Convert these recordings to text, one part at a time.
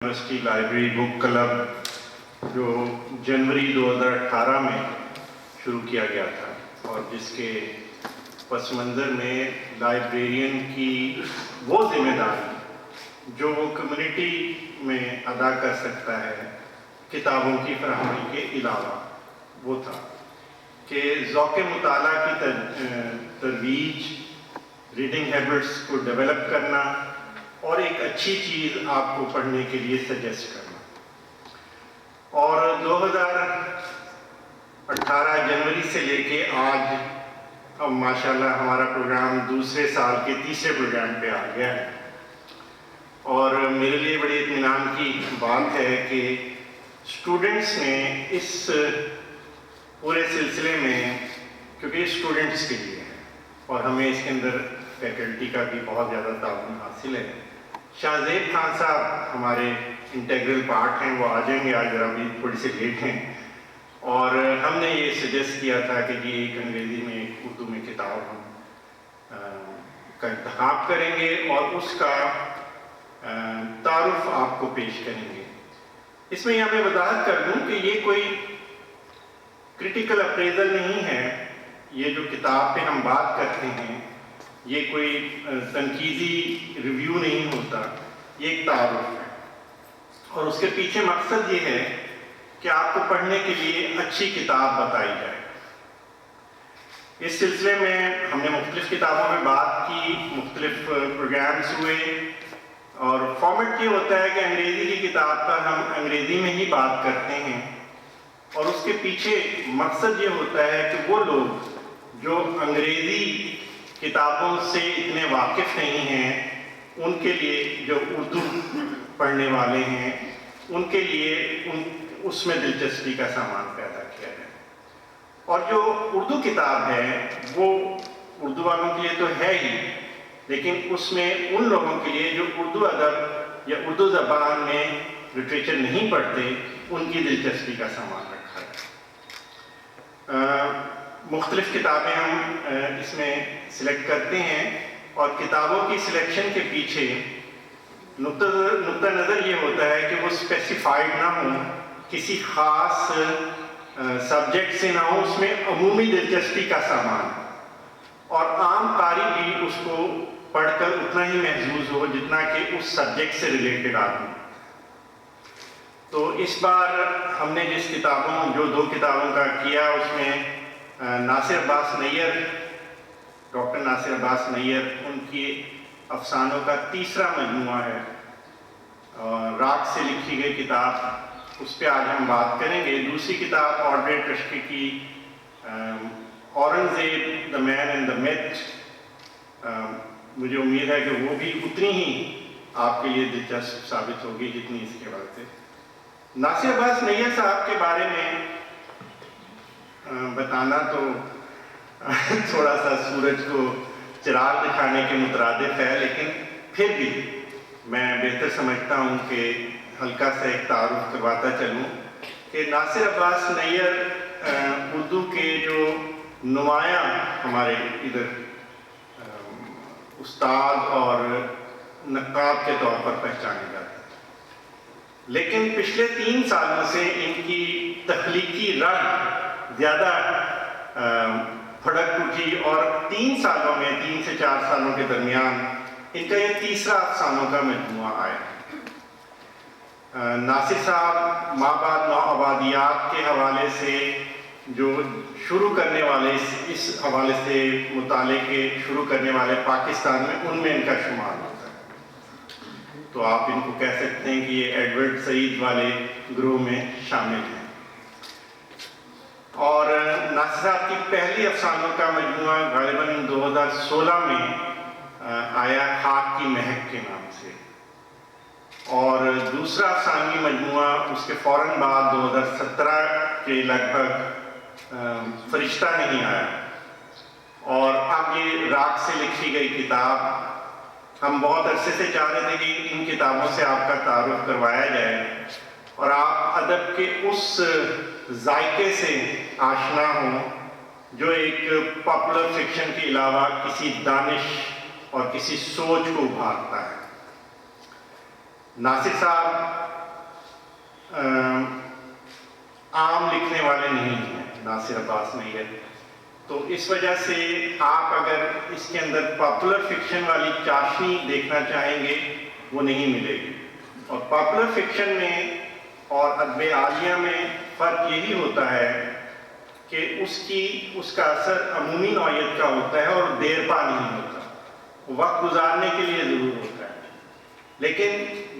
University library book club جو جنوری 2018 میں شروع کیا گیا تھا اور جس کے پس منظر میں لائبریرین کی وہ ذمہ داری جو وہ کمیونٹی میں ادا کر سکتا ہے کتابوں کی فراہمی کے علاوہ وہ تھا کہ ذوق مطالعہ کی ترویج، ریڈنگ ہیبٹس کو ڈیولپ کرنا اور ایک اچھی چیز آپ کو پڑھنے کے لیے سجیسٹ کرنا۔ اور 2018 جنوری سے لے کے آج اب ماشاءاللہ ہمارا پروگرام دوسرے سال کے تیسرے پروگرام پہ آ گیا ہے، اور میرے لیے بڑی اطمینان کی بات ہے کہ اسٹوڈنٹس نے اس پورے سلسلے میں، کیونکہ یہ اسٹوڈنٹس کے لیے ہے اور ہمیں اس کے اندر فیکلٹی کا بھی بہت زیادہ تعاون حاصل ہے۔ شاہ زیب خان صاحب ہمارے انٹیگرل پارٹ ہیں، وہ آ جائیں گے، آج ذرا بھی تھوڑی سی لیٹ ہیں، اور ہم نے یہ سجیسٹ کیا تھا کہ جی ایک انگریزی میں ایک اردو میں کتاب ہم کا انتخاب کریں گے اور اس کا تعارف آپ کو پیش کریں گے۔ اس میں میں وضاحت کر دوں کہ یہ کوئی کرٹیکل اپریزل نہیں ہے، یہ جو کتاب پہ ہم بات کرتے ہیں یہ کوئی تنقیدی ریویو نہیں ہوتا، یہ ایک تعارف ہے، اور اس کے پیچھے مقصد یہ ہے کہ آپ کو پڑھنے کے لیے اچھی کتاب بتائی جائے۔ اس سلسلے میں ہم نے مختلف کتابوں میں بات کی، مختلف پروگرامز ہوئے، اور فارمیٹ یہ ہوتا ہے کہ انگریزی کی کتاب پر ہم انگریزی میں ہی بات کرتے ہیں، اور اس کے پیچھے مقصد یہ ہوتا ہے کہ وہ لوگ جو انگریزی کتابوں سے اتنے واقف نہیں ہیں، ان کے لیے، جو اردو پڑھنے والے ہیں ان کے لیے اس میں دلچسپی کا سامان پیدا کیا جائے۔ اور جو اردو کتاب ہے وہ اردو والوں کے لیے تو ہے ہی، لیکن اس میں ان لوگوں کے لیے جو اردو ادب یا اردو زبان میں لٹریچر نہیں پڑھتے، ان کی دلچسپی کا سامان رکھا ہے۔ مختلف کتابیں ہم اس میں سلیکٹ کرتے ہیں، اور کتابوں کی سلیکشن کے پیچھے نقطہ نظر یہ ہوتا ہے کہ وہ اسپیسیفائڈ نہ ہوں، کسی خاص سبجیکٹ سے نہ ہو، اس میں عمومی دلچسپی کا سامان، اور عام قاری بھی اس کو پڑھ کر اتنا ہی محظوظ ہو جتنا کہ اس سبجیکٹ سے ریلیٹڈ آدمی۔ تو اس بار ہم نے جو دو کتابوں کا کیا، اس میں ناصر عباس نیر، ڈاکٹر ناصر عباس نیر، ان کی افسانوں کا تیسرا مجموعہ ہے، راگ سے لکھی گئی کتاب، اس پہ آج ہم بات کریں گے۔ دوسری کتاب آڈرے ٹرشکی کی اورنگزیب، دا مین اینڈ دا میتھ، مجھے امید ہے کہ وہ بھی اتنی ہی آپ کے لیے دلچسپ ثابت ہوگی جتنی اس کے وقت ہے۔ ناصر عباس نیر صاحب کے بارے میں بتانا تو تھوڑا سا سورج کو چراغ دکھانے کے مترادف ہے، لیکن پھر بھی میں بہتر سمجھتا ہوں کہ ہلکا سا ایک تعارف کرواتا چلوں کہ ناصر عباس نیر اردو کے جو نمایاں ہمارے ادھر استاد اور نقاد کے طور پر پہچانے جاتے ہیں، لیکن پچھلے 3 سالوں سے ان کی تخلیقی رنگ زیادہ پھڑک اٹھی، اور 3 سالوں میں، 3 سے 4 سالوں کے درمیان ان کا یہ تیسرا افسانوں کا مجموعہ آیا۔ ناصر صاحب مابعد نوآبادیات کے حوالے سے جو شروع کرنے والے، اس حوالے سے مطالعے کے شروع کرنے والے پاکستان میں، ان میں ان کا شمار ہوتا ہے، تو آپ ان کو کہہ سکتے ہیں کہ یہ ایڈورڈ سعید والے گروہ میں شامل ہیں۔ اور ناصر صاحب کی پہلی افسانوں کا مجموعہ غالباً 2016 میں آیا، خاک کی مہک کے نام سے، اور دوسرا افسانوی مجموعہ اس کے فوراً بعد 2017 کے لگ بھگ فرشتہ نہیں آیا، اور اب یہ راگ سے لکھی گئی کتاب۔ ہم بہت عرصے سے چاہ رہے تھے کہ ان کتابوں سے آپ کا تعارف کروایا جائے اور آپ ادب کے اس ذائقے سے آشنا ہوں جو ایک پاپولر فکشن کے علاوہ کسی دانش اور کسی سوچ کو ابھارتا ہے۔ ناصر صاحب عام لکھنے والے نہیں ہیں ناصر عباس نیر، تو اس وجہ سے آپ اگر اس کے اندر پاپولر فکشن والی چاشنی دیکھنا چاہیں گے وہ نہیں ملے گی۔ اور پاپولر فکشن میں اور ادب عالیہ میں فرق یہی ہوتا ہے کہ اس کا اثر عمومی نوعیت کا ہوتا ہے اور دیر پا نہیں ہوتا، وقت گزارنے کے لیے ضرور ہوتا ہے۔ لیکن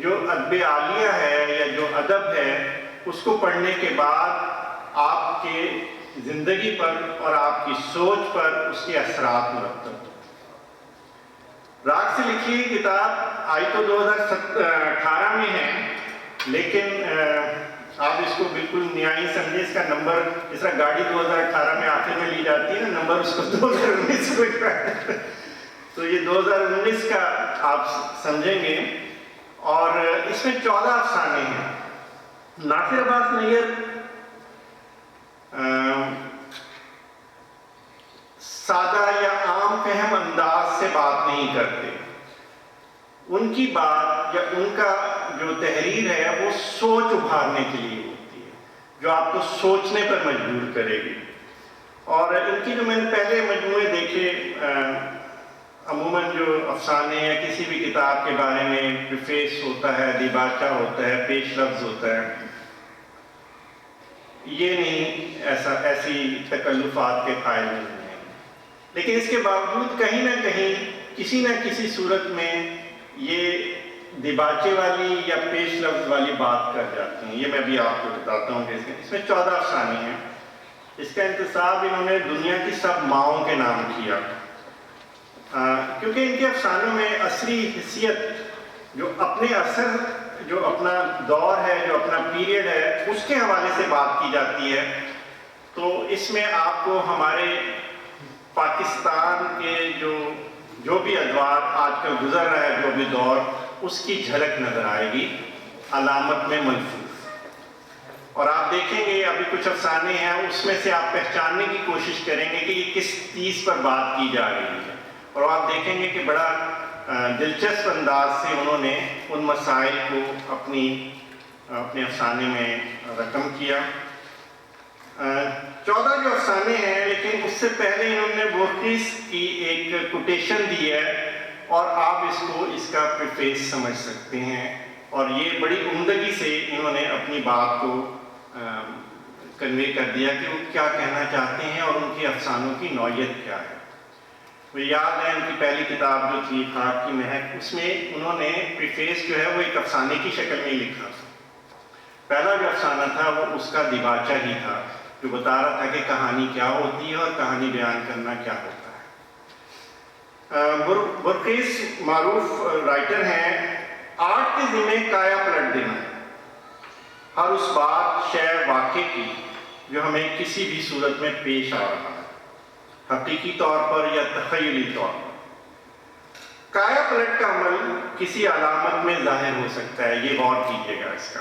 جو ادب عالیہ ہے یا جو ادب ہے اس کو پڑھنے کے بعد آپ کے زندگی پر اور آپ کی سوچ پر اس کے اثرات مرتب ہوتے ہیں۔ راگ سے لکھی ہوئی کتاب آئی تو 2018 میں ہے، لیکن آپ اس کو بالکل نیائی سمجھے، اس کا نمبر جس طرح گاڑی 2018 میں آخر میں لی جاتی ہے نا، نمبر اس کو 2019 کو تو یہ 2019 کا آپ سمجھیں گے۔ اور اس میں 14 افسانے ہیں۔ ناصر عباس نیر سادہ یا عام فہم انداز سے بات نہیں کرتے، ان کی بات یا ان کا جو تحریر ہے وہ سوچ ابھارنے کے لیے ہوتی ہے، جو آپ کو سوچنے پر مجبور کرے گی۔ اور ان کی جو میں نے پہلے مجموعے دیکھے، عموماً جو افسانے یا کسی بھی کتاب کے بارے میں پریفیس ہوتا ہے، دیباچہ ہوتا ہے، پیش لفظ ہوتا ہے، یہ نہیں ایسی تکلفات کے قائل نہیں ہیں، لیکن اس کے باوجود کہیں نہ کہیں کسی نہ کسی صورت میں یہ دیباچے والی یا پیش لفظ والی بات کر جاتی ہیں۔ یہ میں بھی آپ کو بتاتا ہوں کہ اس میں 14 افسانے ہیں۔ اس کا انتصاب انہوں نے دنیا کی سب ماؤں کے نام کیا، کیونکہ ان کے افسانوں میں عصری حیثیت جو اپنے اثر، جو اپنا دور ہے، جو اپنا پیریڈ ہے، اس کے حوالے سے بات کی جاتی ہے۔ تو اس میں آپ کو ہمارے پاکستان کے جو بھی ادوار آج کل گزر رہا ہے، جو بھی دور، اس کی جھلک نظر آئے گی علامت میں ملفوظ۔ اور آپ دیکھیں گے ابھی کچھ افسانے ہیں، اس میں سے آپ پہچاننے کی کوشش کریں گے کہ یہ کس چیز پر بات کی جا رہی ہے، اور آپ دیکھیں گے کہ بڑا دلچسپ انداز سے انہوں نے ان مسائل کو اپنے افسانے میں رقم کیا۔ 14 جو افسانے ہیں، لیکن اس سے پہلے انہوں نے بورخیس کی ایک کوٹیشن دی ہے، اور آپ اس کا پریفیس سمجھ سکتے ہیں، اور یہ بڑی عمدگی سے انہوں نے اپنی بات کو کنوے کر دیا کہ وہ کیا کہنا چاہتے ہیں اور ان کے افسانوں کی نوعیت کیا ہے۔ مجھے یاد ہے ان کی پہلی کتاب جو تھی خاک کی مہک، اس میں انہوں نے پریفیس جو ہے وہ ایک افسانے کی شکل میں ہی لکھا تھا۔ پہلا جو افسانہ تھا وہ اس کا دیباچہ ہی تھا، جو بتا رہا تھا کہ کہانی کیا ہوتی ہے اور کہانی بیان کرنا کیا ہوتا ہے۔ بورخیس معروف رائٹر ہیں۔ آرٹ کے ذمہ کایا پلٹ دینا، ہر اس بات، شے، واقعے کی جو ہمیں کسی بھی صورت میں پیش آ رہا ہے، حقیقی طور پر یا تخیلی طور پر۔ کایا پلٹ کا عمل کسی علامت میں ظاہر ہو سکتا ہے، یہ غور کیجیے گا اس کا،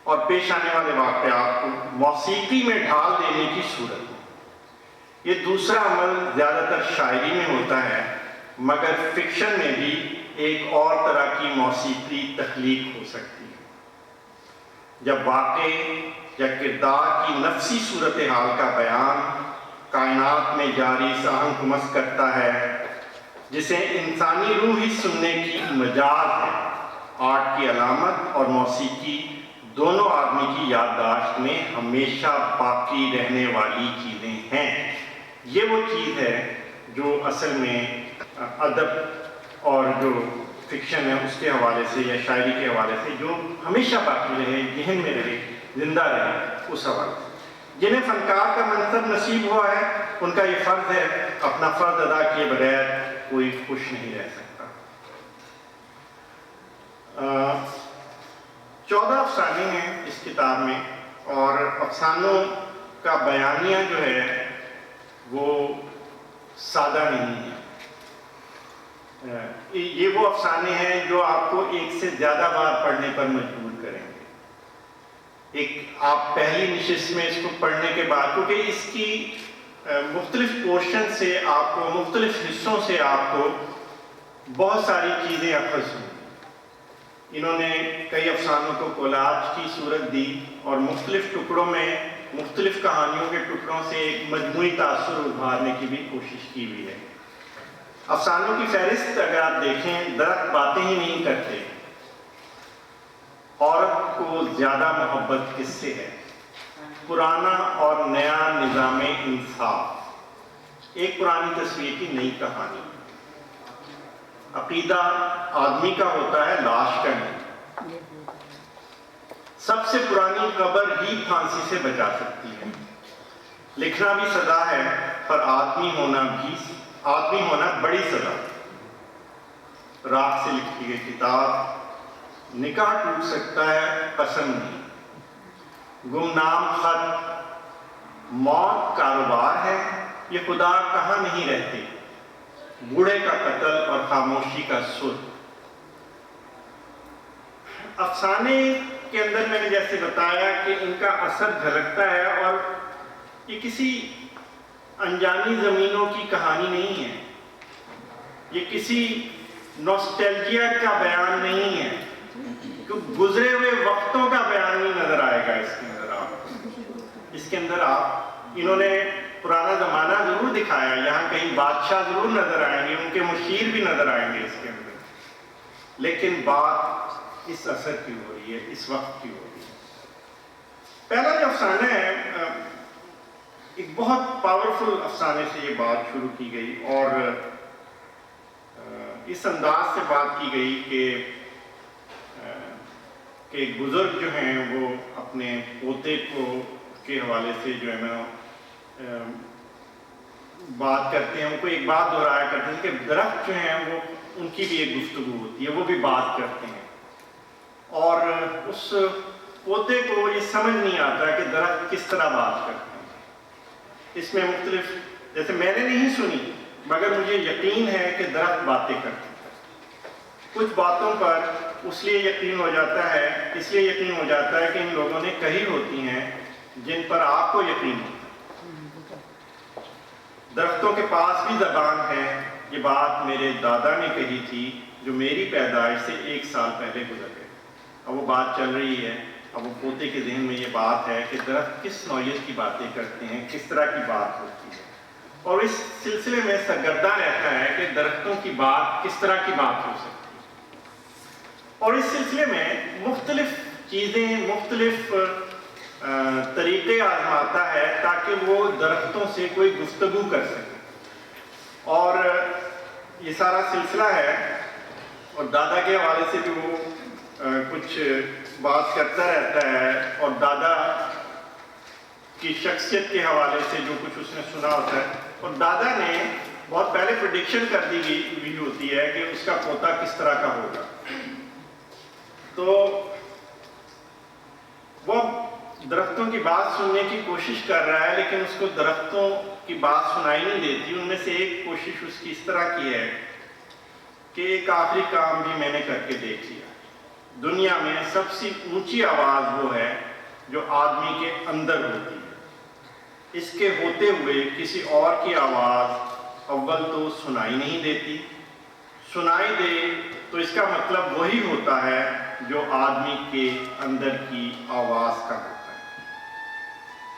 اور پیش آنے والے واقعات کو موسیقی میں ڈھال دینے کی صورت میں۔ یہ دوسرا عمل زیادہ تر شاعری میں ہوتا ہے، مگر فکشن میں بھی ایک اور طرح کی موسیقی تخلیق ہو سکتی ہے، جب واقع یا کردار کی نفسی صورتحال کا بیان کائنات میں جاری سہنگ کو مس کرتا ہے، جسے انسانی روح ہی سننے کی مجاز ہے۔ آرٹ کی علامت اور موسیقی دونوں آدمی کی یادداشت میں ہمیشہ باقی رہنے والی چیزیں ہیں۔ یہ وہ چیز ہے جو اصل میں ادب اور جو فکشن ہے اس کے حوالے سے یا شاعری کے حوالے سے جو ہمیشہ باقی رہے، ذہن میں رہے، زندہ رہے، اس حوالے سے۔ جنہیں فنکار کا منصب نصیب ہوا ہے، ان کا یہ فرض ہے، اپنا فرض ادا کیے بغیر کوئی خوش نہیں رہ سکتا۔ 14 افسانے ہیں اس کتاب میں، اور افسانوں کا بیانیہ جو ہے وہ سادہ نہیں ہے۔ یہ وہ افسانے ہیں جو آپ کو ایک سے زیادہ بار پڑھنے پر مجبور کریں گے۔ آپ پہلی نشست میں اس کو پڑھنے کے بعد، کیونکہ اس کی مختلف پورشن سے آپ کو، مختلف حصوں سے آپ کو بہت ساری چیزیں اخذ ہوں، انہوں نے کئی افسانوں کو کولاج کی صورت دی اور مختلف ٹکڑوں میں مختلف کہانیوں کے ٹکڑوں سے ایک مجموعی تاثر ابھارنے کی بھی کوشش کی ہوئی ہے۔ افسانوں کی فہرست اگر آپ دیکھیں، درخت باتیں ہی نہیں کرتے، عورت کو زیادہ محبت کس سے ہے، پرانا اور نیا نظام انصاف، ایک پرانی تصویر کی نئی کہانی، عقیدہ آدمی کا ہوتا ہے، لاش کا نہیں، سب سے پرانی قبر ہی پھانسی سے بچا سکتی ہے، لکھنا بھی سزا ہے پر آدمی ہونا بڑی سزا، راکھ سے لکھی گئی کتاب، نکاح ٹوٹ سکتا ہے قسم نہیں، گمنام خط، موت کاروبار ہے، یہ خدا کہاں نہیں رہتے، بوڑھے کا قتل اور خاموشی کا سر۔ افسانے کے اندر میں نے جیسے بتایا کہ ان کا اثر جھلکتا ہے، اور یہ کسی انجانی زمینوں کی کہانی نہیں ہے، یہ کسی نوسٹیلجیا کا بیان نہیں ہے، گزرے ہوئے وقتوں کا بیان نہیں نظر آئے گا اس کے اندر آپ انہوں نے پرانا زمانہ ضرور دکھایا، یہاں کہیں بادشاہ ضرور نظر آئیں گے، ان کے مشیر بھی نظر آئیں گے اس کے اندر، لیکن بات اس اثر کی ہو رہی ہے، اس وقت کی ہو رہی ہے۔ پہلا جو افسانہ ہے، ایک بہت پاورفل افسانے سے یہ بات شروع کی گئی اور اس انداز سے بات کی گئی کہ ایک بزرگ جو ہیں وہ اپنے پوتے کے حوالے سے جو ہے نا بات کرتے ہیں، ان کو ایک بات دہرایا کرتے ہیں کہ درخت جو ہیں وہ ان کی بھی ایک گفتگو ہوتی ہے، وہ بھی بات کرتے ہیں، اور اس پوتے کو یہ سمجھ نہیں آتا کہ درخت کس طرح بات کرتے ہیں۔ اس میں مختلف، جیسے میں نے نہیں سنی مگر مجھے یقین ہے کہ درخت باتیں کرتے ہیں، کچھ باتوں پر اس لیے یقین ہو جاتا ہے کہ ان لوگوں نے کہی ہوتی ہیں جن پر آپ کو یقین ہوتا ہے۔ درختوں کے پاس بھی زبان ہے، یہ بات میرے دادا نے کہی تھی جو میری پیدائش سے 1 سال پہلے گزر گئے۔ اب وہ بات چل رہی ہے، اب وہ پوتے کے ذہن میں یہ بات ہے کہ درخت کس نوعیت کی باتیں کرتے ہیں، کس طرح کی بات ہوتی ہے، اور اس سلسلے میں سرگرداں رہتا ہے کہ درختوں کی بات کس طرح کی بات ہو سکتی ہے، اور اس سلسلے میں مختلف چیزیں، مختلف طریقے آزماتا ہے تاکہ وہ درختوں سے کوئی گفتگو کر سکے، اور یہ سارا سلسلہ ہے، اور دادا کے حوالے سے بھی وہ کچھ بات کرتا رہتا ہے، اور دادا کی شخصیت کے حوالے سے جو کچھ اس نے سنا ہوتا ہے، اور دادا نے بہت پہلے پریڈکشن کر دی ہوئی ہوتی ہے کہ اس کا پوتا کس طرح کا ہوگا، تو وہ درختوں کی بات سننے کی کوشش کر رہا ہے، لیکن اس کو درختوں کی بات سنائی نہیں دیتی۔ ان میں سے ایک کوشش اس کی اس طرح کی ہے کہ ایک آخری کام بھی میں نے کر کے دیکھ لیا، دنیا میں سب سے اونچی آواز وہ ہے جو آدمی کے اندر ہوتی ہے، اس کے ہوتے ہوئے کسی اور کی آواز اول تو سنائی نہیں دیتی، سنائی دے تو اس کا مطلب وہی ہوتا ہے جو آدمی کے اندر کی آواز کا ہوتا ہے۔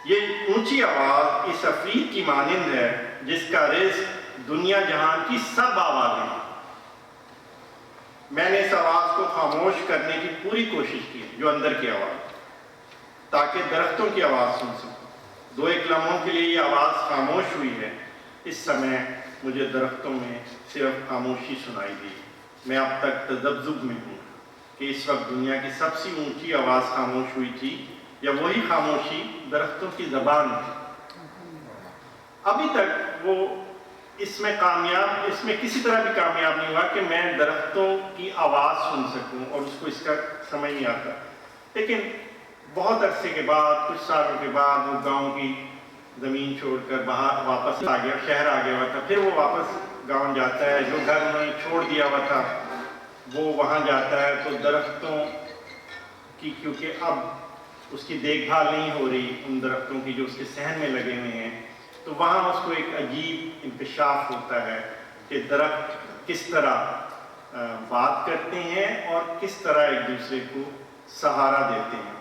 یہ اونچی آواز اس عفریت کی مانند ہے جس کا رزق دنیا جہان کی سب آوازیں ہیں۔ میں نے اس آواز کو خاموش کرنے کی پوری کوشش کی جو اندر کی آواز، تاکہ درختوں کی آواز سن سکوں۔ 2-1 لمحوں کے لیے یہ آواز خاموش ہوئی ہے، اس سمے مجھے درختوں میں صرف خاموشی سنائی دی۔ میں اب تک تذبذب میں ہوں کہ اس وقت دنیا کی سب سے اونچی آواز خاموش ہوئی تھی یا وہی خاموشی درختوں کی زبان تھی۔ ابھی تک وہ اس میں کسی طرح بھی کامیاب نہیں ہوا کہ میں درختوں کی آواز سن سکوں، اور اس کو اس کا سمجھ نہیں آتا، لیکن بہت عرصے کے بعد، کچھ سالوں کے بعد وہ گاؤں کی زمین چھوڑ کر باہر واپس آ گیا، شہر آ گیا ہوا تھا، پھر وہ واپس گاؤں جاتا ہے، جو گھر انہوں نے چھوڑ دیا ہوا تھا وہ وہاں جاتا ہے، تو درختوں کی کیونکہ اب اس کی دیکھ بھال نہیں ہو رہی، ان درختوں کی جو اس کے صحن میں لگے ہوئے ہیں، تو وہاں اس کو ایک عجیب انکشاف ہوتا ہے کہ درخت کس طرح بات کرتے ہیں اور کس طرح ایک دوسرے کو سہارا دیتے ہیں،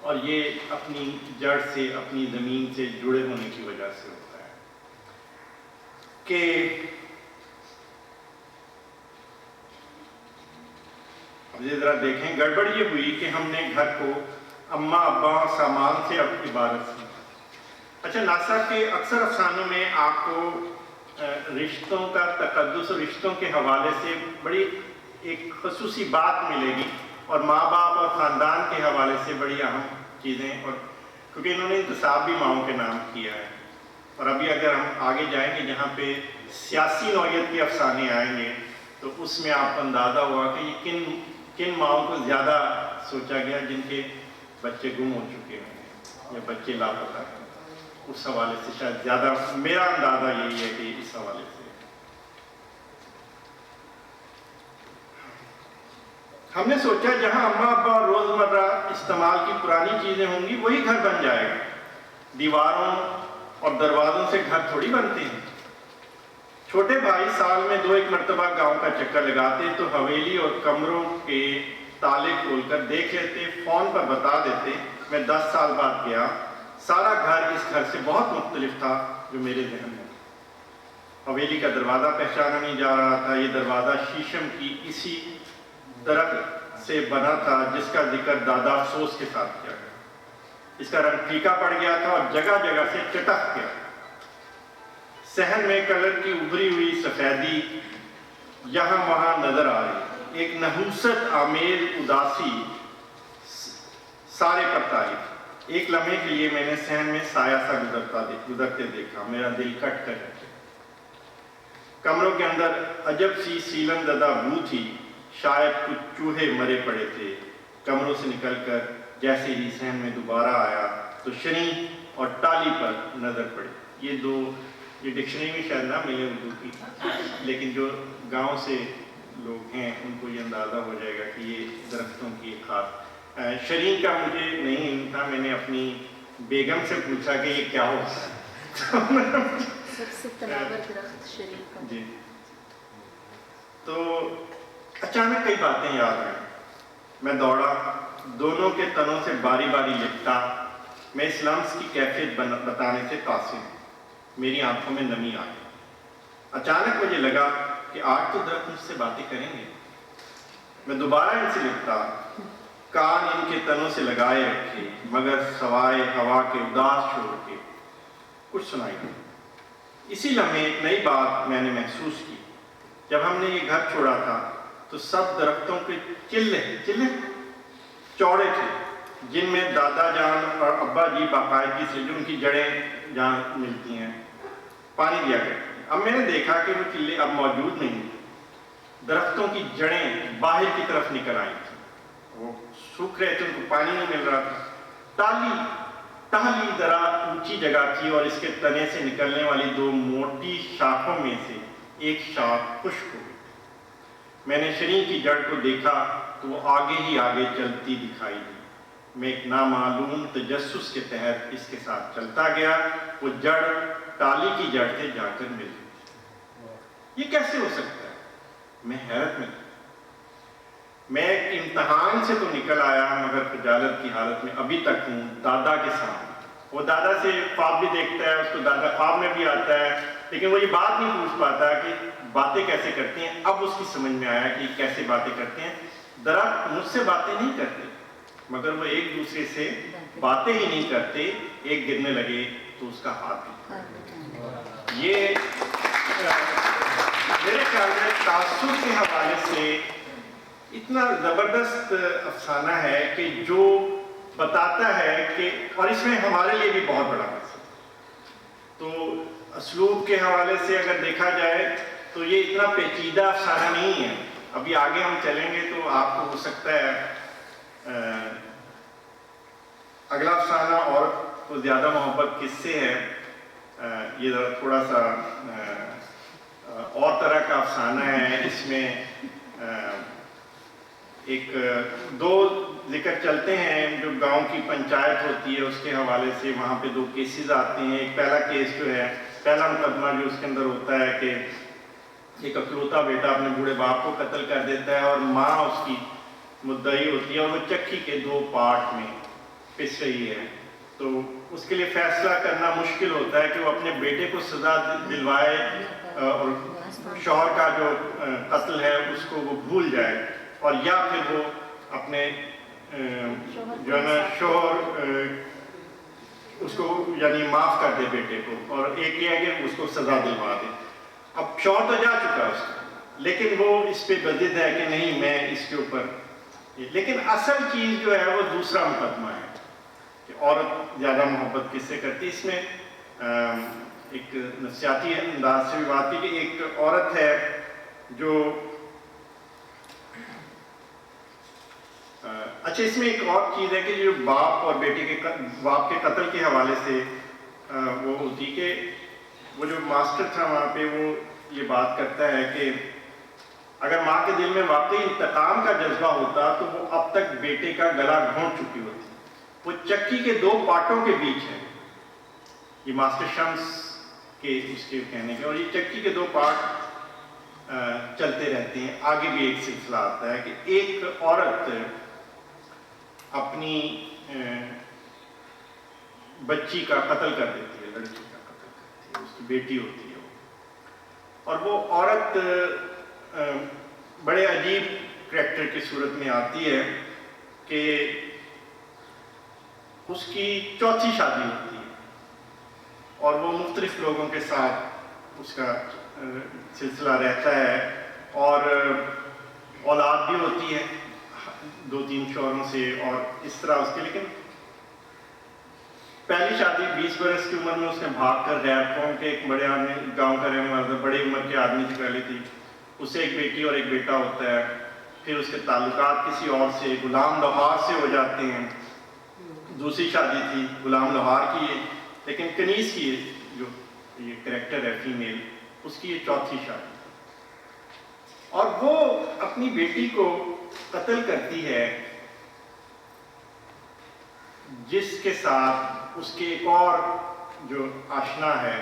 اور یہ اپنی جڑ سے، اپنی زمین سے جڑے ہونے کی وجہ سے ہوتا ہے کہ اب یہ ذرا دیکھیں، گڑبڑ یہ ہوئی کہ ہم نے گھر کو اماں ابا سامان سے اب عبارت سے. اچھا، ناسا کے اکثر افسانوں میں آپ کو رشتوں کا تقدس اور رشتوں کے حوالے سے بڑی ایک خصوصی بات ملے گی، اور ماں باپ اور خاندان کے حوالے سے بڑی اہم چیزیں، اور کیونکہ انہوں نے انتصاب بھی ماؤں کے نام کیا ہے. اور ابھی اگر ہم آگے جائیں گے جہاں پہ سیاسی نوعیت کے افسانے آئیں گے تو اس میں آپ کو اندازہ ہوا کہ یہ کن ماؤں کو زیادہ سوچا گیا جن کے بچے گم ہو چکے ہیں یا بچے لاپتہ ہیں. اس حوالے سے شاید زیادہ میرا اندازہ یہی ہے کہ اس حوالے سے ہم نے سوچا جہاں اماں ابا روزمرہ استعمال کی پرانی چیزیں ہوں گی وہی گھر بن جائے گا. دیواروں اور دروازوں سے گھر تھوڑی بنتے ہیں. چھوٹے بھائی سال میں 2-1 مرتبہ گاؤں کا چکر لگاتے تو حویلی اور کمروں کے تالے کھول کر دیکھ لیتے، فون پر بتا دیتے. میں 10 سال بعد گیا، سارا گھر اس گھر سے بہت مختلف تھا جو میرے ذہن میں. حویلی کا دروازہ پہچانا نہیں جا رہا تھا. یہ دروازہ شیشم کی اسی درخت سے بنا تھا جس کا ذکر دادا افسوس کے ساتھ کیا گیا. اس کا رنگ پھیکا پڑ گیا تھا اور جگہ جگہ سے چٹک گیا. صحن میں کلر کی ابھری ہوئی سفیدی یہاں وہاں نظر آ رہی، ایک نحوست آمیز اداسی سارے پر طاری. ایک لمحے کے لیے میں نے صحن میں سایہ سا گزرتے دیکھا. میرا دل کٹ کر رکھا. کمروں کے اندر عجب سی سیلن زدہ بو تھی، شاید کچھ چوہے مرے پڑے تھے. کمروں سے نکل کر جیسے ہی صحن میں دوبارہ آیا تو شریں اور ٹالی پر نظر پڑی. یہ ڈکشنری میں شاید نہ ملے اردو کی، لیکن جو گاؤں سے لوگ ہیں ان کو یہ اندازہ ہو جائے گا کہ یہ درختوں کی ایک خاص. شریں کا مجھے نہیں علم تھا. میں نے اپنی بیگم سے پوچھا کہ یہ کیا ہوتا ہے. سب سے تناور درخت شریں کا. جی. تو اچانک کئی باتیں یاد آئیں. میں دوڑا، دونوں کے تنوں سے باری باری لپٹا. میں اس لمس کی کیفیت بتانے سے قاصر ہوں. میری آنکھوں میں نمی آ گئی. اچانک مجھے لگا کہ آج تو درخت مجھ سے باتیں کریں گے. میں دوبارہ ان سے لپٹا، کان ان کے تنوں سے لگائے رکھے، مگر سوائے ہوا کے اداس چھوڑ کے کچھ سنائی نہیں. اسی لمحے ایک نئی بات میں نے محسوس کی. جب ہم نے یہ گھر چھوڑا تھا تو سب درختوں کے چلے چوڑے تھے جن میں دادا جان اور ابا جی باقاعدگی سے جو ان کی جڑیں جہاں ملتی ہیں پانی دیا کرتے ہیں. اب میں نے دیکھا کہ وہ چلے اب موجود نہیں. درختوں کی جڑیں باہر کی طرف نکل آئی تھیں. وہ سوکھ رہے تھے، ان کو پانی نہیں مل رہا تھا. ٹہلی ذرا اونچی جگہ تھی اور اس کے تنے سے نکلنے والی 2 موٹی شاخوں میں سے ایک شاخ خشک ہو گئی. میں نے شریں کی جڑ کو دیکھا تو وہ آگے ہی آگے چلتی دکھائی دی. میں ایک نامعلوم تجسس کے تحت اس کے ساتھ چلتا گیا. وہ جڑ ٹالی کی جڑ سے جا کر مل گئی. یہ کیسے ہو سکتا ہے؟ میں حیرت میں تھا. میں ایک امتحان سے تو نکل آیا مگر خجالت کی حالت میں ابھی تک ہوں دادا کے سامنے. وہ دادا سے خواب بھی دیکھتا ہے، اس کو دادا خواب میں بھی آتا ہے، لیکن وہ یہ بات نہیں پوچھ پاتا کہ باتیں کیسے کرتے ہیں. اب اس کی سمجھ میں آیا کہ کیسے باتیں کرتے ہیں. درخت مجھ سے باتیں نہیں کرتے مگر وہ ایک دوسرے سے باتیں ہی نہیں کرتے. ایک گرنے لگے تو اس کا ہاتھ بھی. یہ میرے خیال میں تعصب کے حوالے سے اتنا زبردست افسانہ ہے کہ جو بتاتا ہے کہ، اور اس میں ہمارے لیے بھی بہت بڑا مسئلہ. تو اسلوب کے حوالے سے اگر دیکھا جائے تو یہ اتنا پیچیدہ افسانہ نہیں ہے. ابھی آگے ہم چلیں گے تو آپ کو ہو سکتا ہے اگلا افسانہ اور کو زیادہ محبت کس سے ہے. یہ تھوڑا سا اور طرح کا افسانہ ہے. اس میں ایک 2 ذکر چلتے ہیں جو گاؤں کی پنچایت ہوتی ہے اس کے حوالے سے. وہاں پہ 2 کیسز آتے ہیں. ایک پہلا کیس جو ہے، پہلا مقدمہ جو اس کے اندر ہوتا ہے کہ ایک اکلوتا بیٹا اپنے بوڑھے باپ کو قتل کر دیتا ہے اور ماں اس کی مدعی ہوتی ہے اور وہ چکی کے 2 پارٹ میں پس رہی ہے، تو اس کے لیے فیصلہ کرنا مشکل ہوتا ہے کہ وہ اپنے بیٹے کو سزا دلوائے اور شوہر کا جو قتل ہے اس کو وہ بھول جائے، اور یا پھر وہ اپنے جو ہے نا شوہر اس کو یعنی معاف کر دے بیٹے کو، اور ایک یہ ہے کہ اس کو سزا دلوا دے۔ اب شوہر تو جا چکا اس کا، لیکن وہ اس پہ بضد ہے کہ نہیں میں اس کے اوپر، لیکن اصل چیز جو ہے وہ دوسرا مقدمہ ہے کہ عورت زیادہ محبت کس سے کرتی ہے۔ اس میں ایک نفسیاتی انداز سے بھی بات کی کہ ایک عورت ہے جو اچھا اس میں ایک اور چیز ہے کہ جو باپ اور بیٹے کے باپ کے قتل کے حوالے سے وہ ہوتی کہ وہ جو ماسٹر تھا وہاں پہ وہ یہ بات کرتا ہے کہ اگر ماں کے دل میں واقعی انتقام کا جذبہ ہوتا تو وہ اب تک بیٹے کا گلا گھونٹ چکی ہوتی۔ وہ چکی کے 2 پارٹوں کے بیچ ہے، یہ ماسٹر شمس کے اس کے کہنے کے، اور یہ چکی کے 2 پارٹ چلتے رہتے ہیں۔ آگے بھی ایک سلسلہ آتا ہے کہ ایک عورت اپنی بچی کا قتل کر دیتی ہے، لڑکی کا قتل کرتی ہے، اس کی بیٹی ہوتی ہے وہ، اور وہ عورت بڑے عجیب کریکٹر کی صورت میں آتی ہے کہ اس کی 4تھی شادی ہوتی ہے اور وہ مختلف لوگوں کے ساتھ اس کا سلسلہ رہتا ہے اور اولاد بھی ہوتی ہے 2-3 شوہروں سے اور اس طرح اس کے، لیکن پہلی شادی 20 برس کی عمر میں اس نے بھاگ کر غیر قوم کے ایک بڑے آدمی، گاؤں کا رہنے والا بڑے عمر کے آدمی سے پہلی تھی، اس سے ایک بیٹی اور ایک بیٹا ہوتا ہے، پھر اس کے تعلقات کسی اور سے غلام لوہار سے ہو جاتے ہیں۔ دوسری شادی تھی غلام لوہار کی ہے، لیکن کنیز کی جو یہ کریکٹر ہے فیمیل، اس کی یہ 4تھی شادی، اور وہ اپنی بیٹی کو قتل کرتی ہے جس کے ساتھ اس کے ایک اور جو آشنا ہے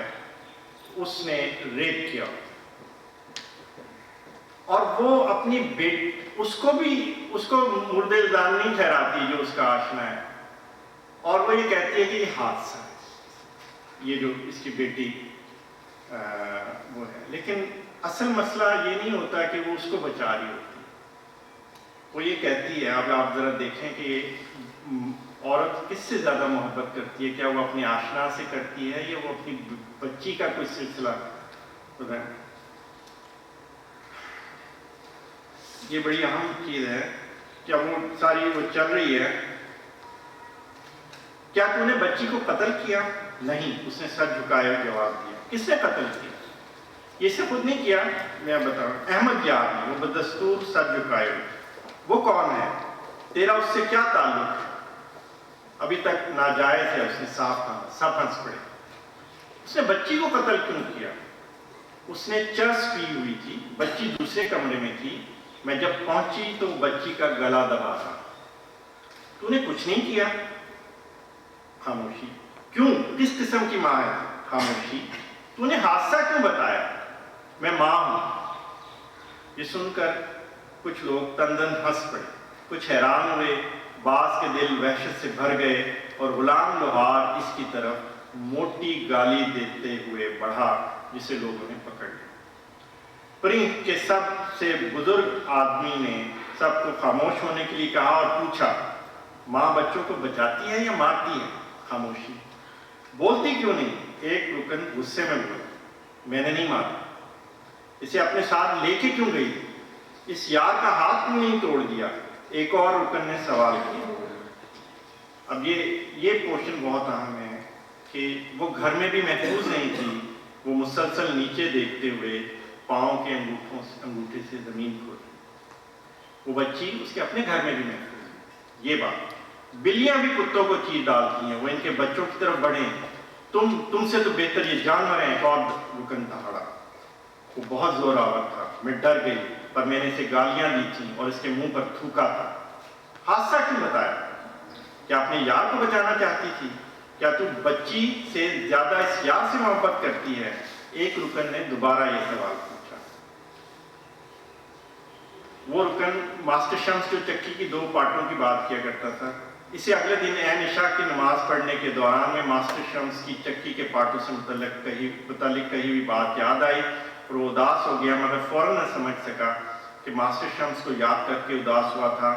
اس نے ریپ کیا، اور وہ اپنی بیٹی اس کو مورد الزام نہیں ٹھہراتی جو اس کا آشنا ہے، اور وہ یہ کہتی ہے کہ یہ حادثہ ہے، یہ جو اس کی بیٹی وہ ہے، لیکن اصل مسئلہ یہ نہیں ہوتا کہ وہ اس کو بچا رہی ہوتی، وہ یہ کہتی ہے، اب آپ ذرا دیکھیں کہ عورت کس سے زیادہ محبت کرتی ہے، کیا وہ اپنے آشنا سے کرتی ہے یا وہ اپنی بچی کا کوئی سلسلہ ہوتا ہے۔ یہ بڑی اہم چیز ہے، کیا وہ ساری وہ چل رہی ہے، کیا تو نے بچی کو قتل کیا؟ نہیں، اس نے سر جھکائے جواب دیا۔ کس نے قتل کیا؟ یہ سے خود نہیں کیا، میں بتاؤں، احمد یار نے، وہ بدستور سر جھکائے۔ وہ کون ہے؟ تیرا اس سے کیا تعلق ہے؟ ابھی تک ناجائز ہے، اس نے صاف کہا، سب ہنس پڑے۔ اس نے بچی کو قتل کیوں کیا؟ اس نے چرس پی ہوئی تھی، بچی دوسرے کمرے میں تھی، میں جب پہنچی تو بچی کا گلا دبا تھا۔ تو نے کچھ نہیں کیا؟ خاموشی۔ کیوں؟ کس قسم کی ماں ہے؟ خاموشی۔ تو نے حادثہ کیوں بتایا؟ میں ماں ہوں۔ یہ سن کر کچھ لوگ تندن ہنس پڑے، کچھ حیران ہوئے، بعض کے دل وحشت سے بھر گئے، اور غلام لوہار اس کی طرف موٹی گالی دیتے ہوئے بڑھا جسے لوگوں نے پکڑ لیا۔ پرنٹ کے سب سے بزرگ آدمی نے سب کو خاموش ہونے کے لیے کہا اور پوچھا، ماں بچوں کو بچاتی ہے یا مارتی ہے؟ خاموشی۔ بولتی کیوں نہیں؟ ایک رکن غصے میں بولا، میں نے نہیں مارا۔ اسے اپنے ساتھ لے کے کیوں گئی؟ اس یار کا ہاتھ کیوں نہیں توڑ دیا؟ ایک اور رکن نے سوال کیا۔ اب یہ پورشن بہت اہم ہے کہ وہ گھر میں بھی محفوظ نہیں تھی، وہ مسلسل نیچے دیکھتے ہوئے پاؤں کے انگوٹھے سے زمین کھود، وہ بچی اس کے اپنے گھر میں بھی محفوظ ہے۔ یہ بات بلیاں بھی کتوں کو چیر ڈالتی ہیں، وہ ان کے بچوں کی طرف بڑھیں، تم سے تو بہتر یہ جانور ہیں۔ ایک اور رکن دہاڑا، وہ بہت زور آور تھا، میں ڈر گئی، پر میں نے اسے گالیاں دی تھیں اور اس کے منہ پر تھوکا تھا۔ حادثہ کیوں بتایا؟ کیا اپنے یار کو بچانا چاہتی تھی؟ کیا تو بچی سے زیادہ اس یار سے محبت کرتی ہے؟ ایک رکن نے دوبارہ یہ سوال پوچھا۔ وہ رکن ماسٹر شمس جو چکی کی 2 پارٹوں کی بات کیا کرتا تھا، اسے اگلے دن عین عشاء کی نماز پڑھنے کے دوران میں ماسٹر شمس کی چکی کے پارٹوں سے متعلق کہی ہوئی بات یاد آئی اور وہ اداس ہو گیا، مگر فوراً نہ سمجھ سکا کہ ماسٹر شمس کو یاد کر کے اداس ہوا تھا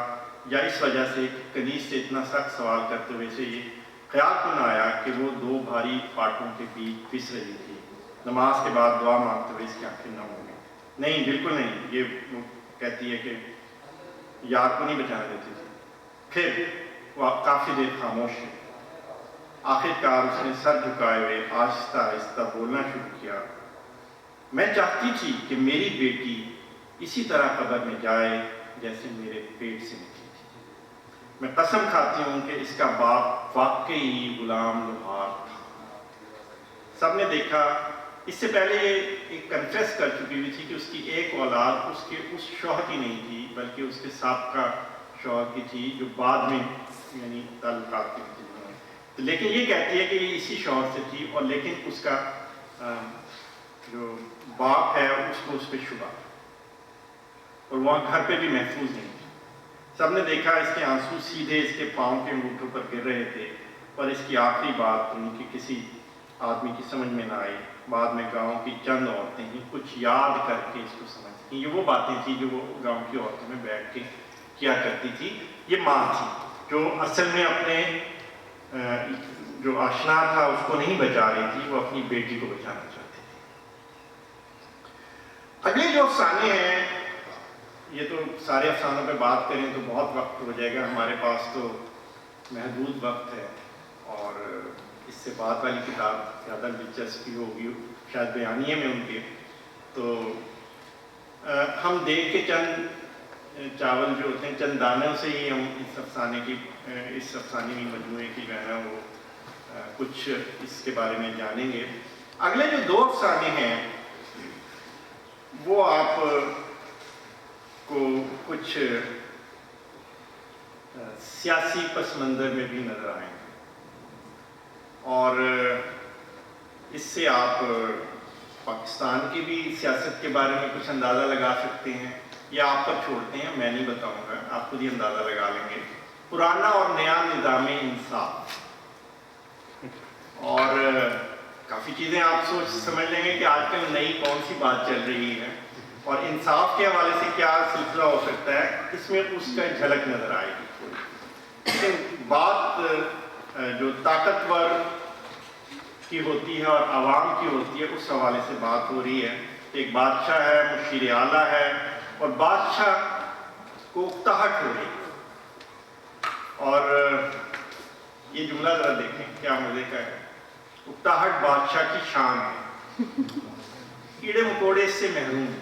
یا اس وجہ سے کہ کنیز سے اتنا سخت سوال کرتے ہوئے سے یہ خیال کیوں نہ آیا کہ وہ 2 بھاری پارٹوں کے بیچ پس رہی تھی۔ نماز کے بعد دعا مانگتے ہوئے اس کی آنکھیں نم ہو گئی۔ نہیں، بالکل نہیں، یہ وہ کہتی ہے کہ یار کو نہیں بچانا دیتی تھی۔ پھر وہ کافی دیر خاموش ہے۔ آخر کار اس نے سر جھکائے ہوئے آہستہ آہستہ بولنا شروع کیا، میں چاہتی تھی کہ میری بیٹی اسی طرح قبر میں جائے جیسے میرے پیٹ سے نکلی تھی۔ میں قسم کھاتی ہوں کہ اس کا باپ واقعی غلام لوہار تھا۔ سب نے دیکھا، اس سے پہلے یہ ایک کنفیس کر چکی ہوئی تھی کہ اس کی ایک اولاد اس شوہر کی نہیں تھی بلکہ اس کے سابقہ شوہر کی تھی جو بعد میں یعنی تعلقات کی تھی، لیکن یہ کہتی ہے کہ یہ اسی شوہر سے تھی، اور لیکن اس کا جو باپ ہے اس کو اس پہ شبہ، اور وہاں گھر پہ بھی محفوظ نہیں تھی۔ سب نے دیکھا اس کے آنسو سیدھے اس کے پاؤں کے انگوٹھوں پر گر رہے تھے، اور اس کی آخری بات ان کی کسی آدمی کی سمجھ میں نہ آئی۔ بعد میں گاؤں کی چند عورتیں ہی کچھ یاد کر کے اس کو سمجھ سکیں۔ یہ وہ باتیں تھیں جو وہ گاؤں کی عورتوں میں بیٹھ کے کیا کرتی تھی۔ یہ ماں تھی جو اصل میں اپنے جو آشنا تھا اس کو نہیں بچا رہی تھی، وہ اپنی بیٹی کو بچانا چاہتی تھی۔ اگلے جو افسانے ہیں، یہ تو سارے افسانوں پہ بات کریں تو بہت وقت ہو جائے گا، ہمارے پاس تو محدود وقت ہے، اور اس سے بعد والی کتاب زیادہ دلچسپی ہوگی شاید بیانیے میں ان کے، تو ہم دیکھ کے چند چاول جو ہوتے ہیں چند دانوں سے ہی ہم اس افسانے مجموعے کی جو ہے نا وہ کچھ اس کے بارے میں جانیں گے۔ اگلے جو 2 افسانے ہیں وہ آپ کو کچھ سیاسی پس منظر میں بھی نظر آئیں گے، اور اس سے آپ پاکستان کی بھی سیاست کے بارے میں کچھ اندازہ لگا سکتے ہیں، یا آپ پر چھوڑتے ہیں، میں نہیں بتاؤں گا، آپ خود ہی اندازہ لگا لیں گے۔ پرانا اور نیا نظام انصاف، اور کافی چیزیں آپ سوچ سمجھ لیں گے کہ آج کل نئی کون سی بات چل رہی ہے، اور انصاف کے حوالے سے کیا سلسلہ ہو سکتا ہے، اس میں اس کا جھلک نظر آئے گی تھوڑی۔ لیکن بات جو طاقتور کی ہوتی ہے اور عوام کی ہوتی ہے اس حوالے سے بات ہو رہی ہے۔ ایک بادشاہ ہے، مشیر اعلیٰ ہے، اور بادشاہ کو اکتاہٹ ہو رہی ہے، اور یہ جملہ ذرا دیکھیں کیا مزے کا ہے، اکتاہٹ بادشاہ کی شان ہے، کیڑے مکوڑے اس سے محروم ہیں۔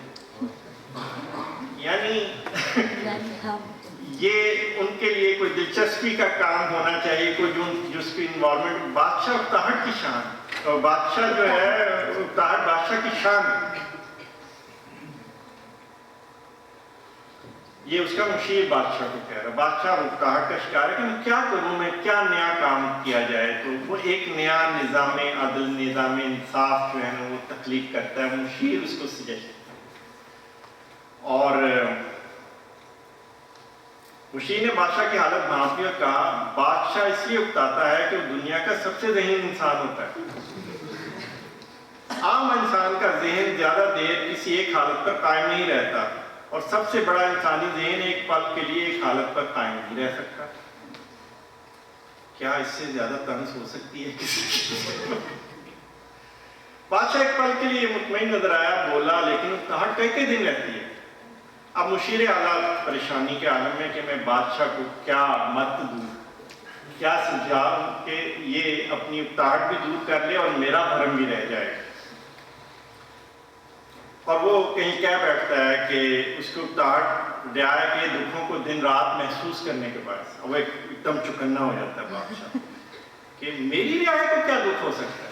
یعنی یہ ان کے لیے کوئی دلچسپی کا کام ہونا چاہیے، کوئی جو اس کی انوالومنٹ، بادشاہ اکتاہٹ کی شان، اور بادشاہ جو ہے اکتاہٹ بادشاہ کی شان ہے۔ یہ اس کا مشیر بادشاہ کو کہہ رہا ہے، بادشاہ اکتاہٹ کا شکار ہے کہ میں کیا کروں، میں کیا نیا کام کیا جائے، تو وہ ایک نیا نظام عدل، نظام انصاف جو ہے نا وہ تخلیق کرتا ہے، مشیر اس کو سجیسٹ کرتا ہے، اور مشیر نے بادشاہ کی حالت بھانپ لی اور کہا بادشاہ اس لیے اکتاتا ہے کہ وہ دنیا کا سب سے ذہین انسان ہوتا ہے۔ عام انسان کا ذہن زیادہ دیر کسی ایک حالت پر قائم نہیں رہتا، اور سب سے بڑا انسانی ذہن ایک پل کے لیے ایک حالت پر قائم نہیں رہ سکتا۔ کیا اس سے زیادہ طنز ہو سکتی ہے کسی کی؟ بادشاہ ایک پل کے لیے مطمئن نظر آیا، بولا لیکن اکتاہٹ کئی دن رہتی ہے۔ اب مشیر اعلیٰ پریشانی کے عالم میں کہ میں بادشاہ کو کیا مت دوں، کیا سجھاؤں کہ یہ اپنی اکتاہٹ بھی دور کر لے اور میرا بھرم بھی رہ جائے، اور وہ کہیں کہہ بیٹھتا ہے کہ اس کو اکتاہٹ رعایا کے دکھوں کو دن رات محسوس کرنے کے باعث وہ ایک دم چکنا ہو جاتا ہے بادشاہ کہ میری رعایا کو کیا دکھ ہو سکتا ہے۔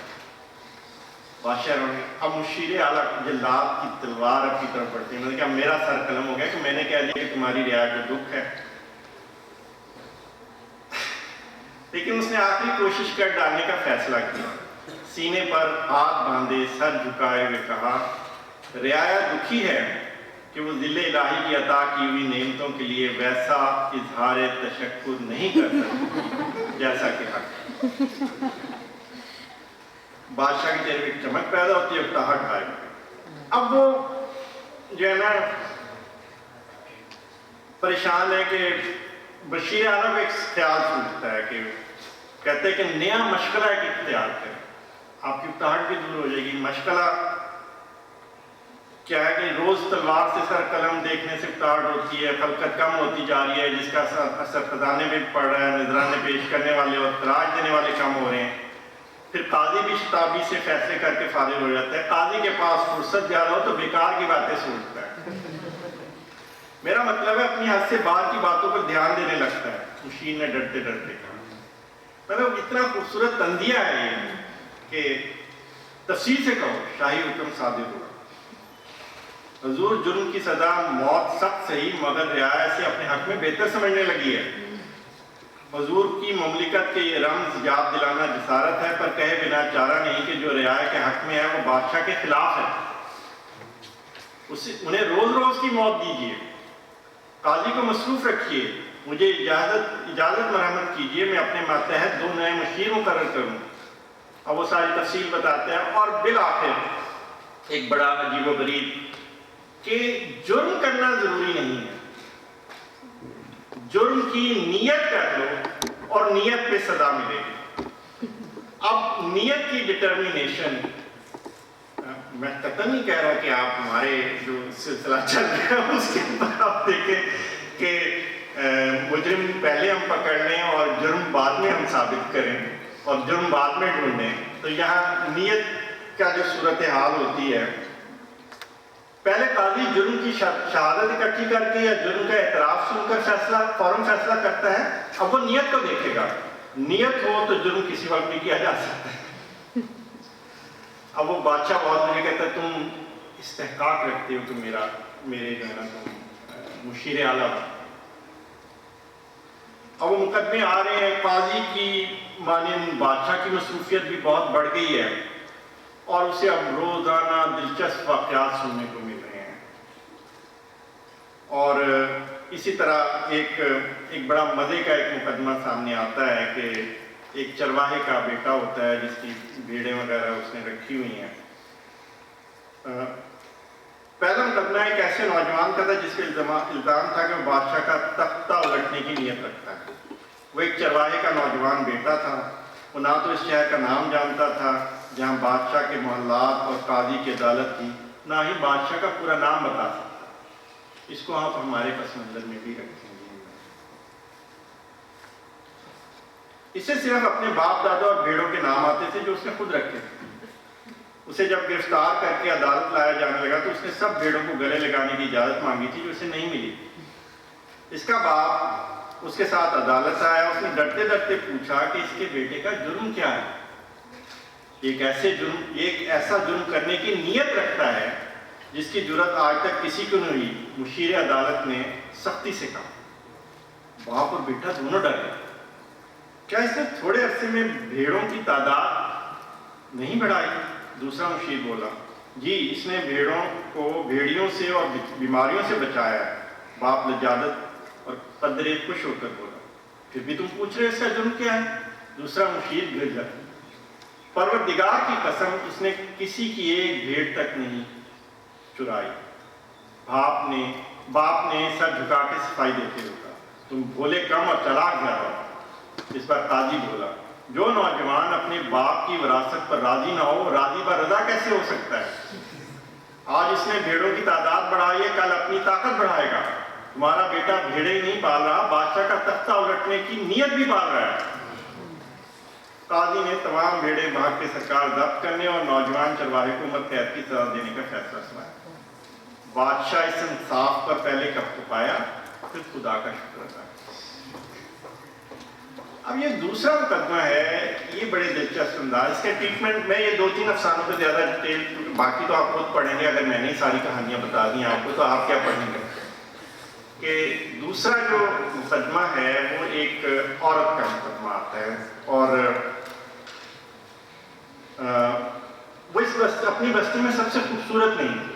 بادشاہ نے اب مشیر اعلیٰ جلاد کی تلوار اپنی طرف بڑھتی ہے، میں نے کہا میرا سر قلم ہو گیا کہ میں نے کہہ دیا کہ تمہاری رعایا کو دکھ ہے، لیکن اس نے آخری کوشش کر ڈالنے کا فیصلہ کیا، سینے پر ہاتھ باندھے سر جھکائے ہوئے کہا رعایا دکھی ہے کہ وہ ذل الہی کی عطا کی ہوئی نعمتوں کے لیے ویسا اظہار تشکر نہیں کر سکتے جیسا کہ حق. بادشاہ کے چہرے پہ ایک چمک پیدا ہوتی ہے, اکتاہٹ غائب. اب وہ جو ہے نا پریشان ہے کہ بشیر اعلیٰ کو ایک خیال سوچتا ہے کہ کہتے ہیں کہ نیا مشغلہ ایک اختیار کریں, آپ کی اکتاہٹ بھی دور ہو جائے گی. مشغلہ کیا ہے کہ روز تلوار سے سر قلم دیکھنے سے اکتاہٹ ہوتی ہے, خلقت کم ہوتی جا رہی ہے, جس کا اثر خزانے میں پڑ رہا ہے, نذرانے پیش کرنے والے اور تراج دینے والے کم ہو رہے ہیں. پھر قاضی بھی شتابی سے فیصلے کر کے فارغ ہو جاتا ہے. قاضی کے پاس فرصت زیادہ ہو تو بیکار کی باتیں سوچتا ہے. میرا مطلب ہے اپنی حد سے باہر کی باتوں پر دھیان دینے لگتا ہے. مشیر نے ڈرتے ڈرتے کہا. مطلب اتنا خوبصورت تندیہ ہے یہ کہ تفصیل سے کہو شاہی حکم صادر ہوا. حضور جرم کی سزا موت سخت صحیح مگر رعایا سے اپنے حق میں بہتر سمجھنے لگی ہے. حضور کی مملکت کے یہ رمز یاد دلانا جسارت ہے, پر کہے بنا چارہ نہیں کہ جو رعایا کے حق میں ہے وہ بادشاہ کے خلاف ہے. انہیں روز روز کی موت دیجیے, قاضی کو مصروف رکھیے, مجھے اجازت مرحمت کیجیے, میں اپنے ماتحت 2 نئے مشیر مقرر کروں. اب وہ ساری تفصیل بتاتے ہیں اور بالآخر ایک بڑا عجیب و غریب کہ جرم کرنا ضروری نہیں ہے, جرم کی نیت کر لو اور نیت پہ سزا ملے گی. اب نیت کی ڈٹرمینیشن, میں قطعاً نہیں کہہ رہا کہ آپ ہمارے جو سلسلہ چل رہا ہے اس کے اندر آپ دیکھیں کہ مجرم پہلے ہم پکڑ لیں اور جرم بعد میں ہم ثابت کریں اور جرم بعد میں ڈھونڈیں. تو یہاں نیت کا جو صورتحال ہوتی ہے, پہلے قاضی جرم کی شہادت اکٹھی کر کے یا جرم کا اعتراف سن کر فوراً فیصلہ کرتا ہے. اب وہ نیت کو دیکھے گا, نیت ہو تو جرم کسی وقت بھی کیا جا سکتا ہے. اب وہ بادشاہ بہت مجھے کہتا ہے تم استحقاق رکھتے ہو کہ میرے جو ہے نا تم مشیر اعلیٰ. اب وہ مقدمے آ رہے ہیں, قاضی کی مانند بادشاہ کی مصروفیت بھی بہت بڑھ گئی ہے اور اسے اب روزانہ دلچسپ واقعات سننے کو مل رہے ہیں. اور اسی طرح ایک بڑا مزے کا ایک مقدمہ سامنے آتا ہے کہ ایک چرواہے کا بیٹا ہوتا ہے جس کی بھیڑیں وغیرہ اس نے رکھی ہوئی ہیں. پہلا مقدمہ ایک ایسے نوجوان کا تھا جس کے الزام تھا کہ وہ بادشاہ کا تختہ الٹنے کی نیت رکھتا ہے. وہ ایک چرواہے کا نوجوان بیٹا تھا. وہ نہ تو اس شہر کا نام جانتا تھا جہاں بادشاہ کے محلات اور قاضی کی عدالت تھی, نہ ہی بادشاہ کا پورا نام بتا سکتا. اس کو آپ ہمارے پس منظر میں بھی رکھیں گے. اسے صرف اپنے باپ دادا اور بھیڑوں کے نام آتے تھے جو اس نے خود رکھے تھے. اسے جب گرفتار کر کے عدالت لایا جانے لگا تو اس نے سب بھیڑوں کو گلے لگانے کی اجازت مانگی تھی جو اسے نہیں ملی. اس کا باپ اس کے ساتھ عدالت آیا. اس نے ڈرتے ڈرتے پوچھا کہ اس کے بیٹے کا جرم کیا ہے. ایک ایسا جرم کرنے کی نیت رکھتا ہے جس کی جرات آج تک کسی کو نہیں ہوئی. مشیر عدالت نے سختی سے کہا. باپ اور بیٹا دونوں ڈر گئے. کیا اس نے تھوڑے عرصے میں بھیڑوں کی تعداد نہیں بڑھائی؟ دوسرا مشیر بولا, جی اس نے بھیڑوں کو بھیڑیوں سے اور بیماریوں سے بچایا ہے. باپ لجاجت اور قدرے خوش ہو کر بولا, پھر بھی تم پوچھ رہے اس کا جرم کیا ہے؟ دوسرا مشیر گر گیا. پروردگار کی قسم اس نے کسی کی ایک بھیڑ تک نہیں چرائی. باپ نے سر جھکا کے صفائی دیتے ہوئے, تم بھولے کم اور چلاک زیادہ ہو. اس پر قاضی بولا, جو نوجوان اپنے باپ کی وراثت پر راضی نہ ہو راضی پر رضا کیسے ہو سکتا ہے؟ آج اس نے بھیڑوں کی تعداد بڑھائی ہے, کل اپنی طاقت بڑھائے گا. تمہارا بیٹا بھیڑیں ہی نہیں پال رہا, بادشاہ کا تختہ الٹنے کی نیت بھی پال رہا ہے. قاضی نے تمام بھیڑیں بھاگ کے سرکار ضبط کرنے اور نوجوان چرواہے کو عمر قید کی سزا دینے کا فیصلہ سنایا. بادشاہ اس انصاف پر پہلے کب پایا, پھر خدا کا شکر ادا. اب یہ دوسرا مقدمہ ہے, یہ بڑے دلچسپ انداز. اس کے ٹریٹمنٹ میں یہ 2-3 افسانوں پہ زیادہ ڈیٹیل, باقی تو آپ خود پڑھیں گے. اگر میں نے ساری کہانیاں بتا دی آپ کو تو آپ کیا پڑھیں گے. کہ دوسرا جو مقدمہ ہے وہ ایک عورت کا مقدمہ آتا ہے اور وہ اس اپنی بستی میں سب سے خوبصورت نہیں تھی.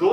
2